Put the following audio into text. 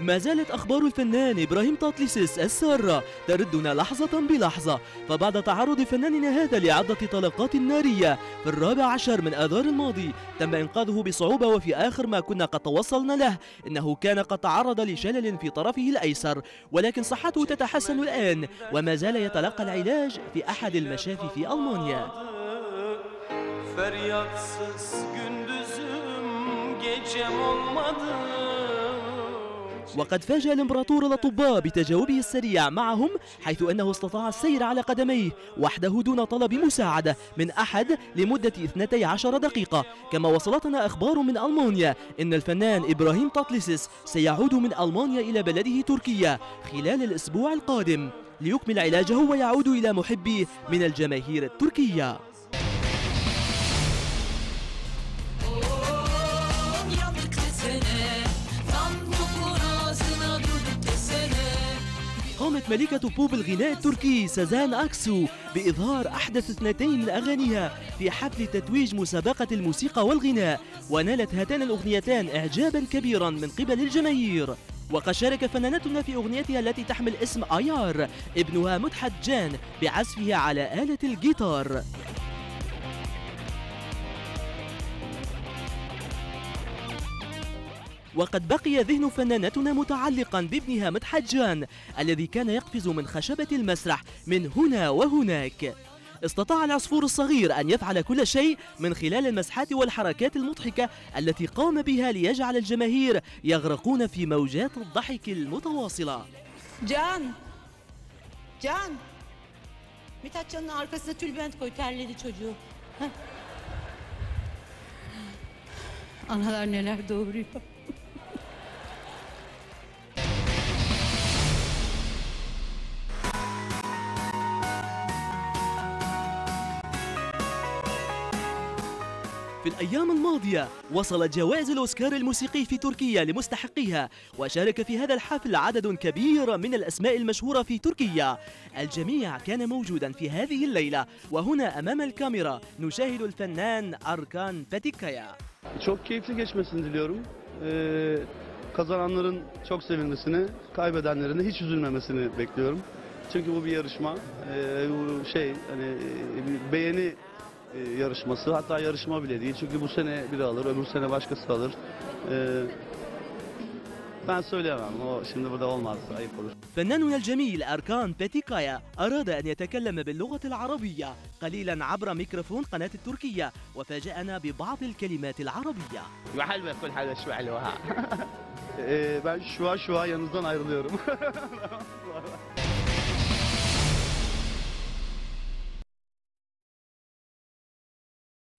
ما زالت أخبار الفنان إبراهيم تطلسس السارة تردنا لحظة بلحظة، فبعد تعرض فناننا هذا لعدة طلقات نارية في 14 من آذار الماضي تم إنقاذه بصعوبة، وفي آخر ما كنا قد توصلنا له إنه كان قد تعرض لشلل في طرفه الأيسر، ولكن صحته تتحسن الآن وما زال يتلقى العلاج في أحد المشافي في ألمانيا. وقد فاجأ الإمبراطور الأطباء بتجاوبه السريع معهم، حيث أنه استطاع السير على قدميه وحده دون طلب مساعدة من أحد لمدة 12 دقيقة. كما وصلتنا أخبار من ألمانيا إن الفنان إبراهيم تطلسس سيعود من ألمانيا إلى بلده تركيا خلال الأسبوع القادم ليكمل علاجه ويعود إلى محبيه من الجماهير التركية. قامت ملكة بوب الغناء التركي سيزان أكسو بإظهار أحدث 2 من أغانيها في حفل تتويج مسابقة الموسيقى والغناء، ونالت هاتان الأغنيتان إعجابا كبيرا من قبل الجماهير. وقد شارك فنانتنا في أغنيتها التي تحمل اسم آيار ابنها مدحت جان بعزفها على آلة الجيتار. وقد بقي ذهن فنانتنا متعلقا بابنها مدحت جان الذي كان يقفز من خشبة المسرح من هنا وهناك. استطاع العصفور الصغير أن يفعل كل شيء من خلال المسحات والحركات المضحكة التي قام بها ليجعل الجماهير يغرقون في موجات الضحك المتواصلة. Can Mithat Can'ın arkasına tülbent koy, terledi çocuğu. Analar neler doğuruyor. في الأيام الماضية وصلت جوائز الأوسكار الموسيقي في تركيا لمستحقيها، وشارك في هذا الحفل عدد كبير من الأسماء المشهورة في تركيا. الجميع كان موجودا في هذه الليلة، وهنا أمام الكاميرا نشاهد الفنان أركان باتيكايا. Çok keyifli geçmesini diliyorum. Kazananların çok sevinmesini, kaybedenlerin de hiç üzülmemesini bekliyorum. Çünkü bu bir yarışma. Beğeni yarışması, hatta yarışma bile değil. Çünkü bu sene biri alır, öbür sene başkası alır. Ben söyleyemem, o şimdi burada olmaz, ayıp olur. فناننا الجميل أركان باتيكايا أراد أن يتكلم باللغة العربية قليلا عبر ميكروفون قناة التركية، وفاجأنا ببعض الكلمات العربية. وحلوة كل حاجة شو حلوها. Ben şu an yanınızdan ayrılıyorum.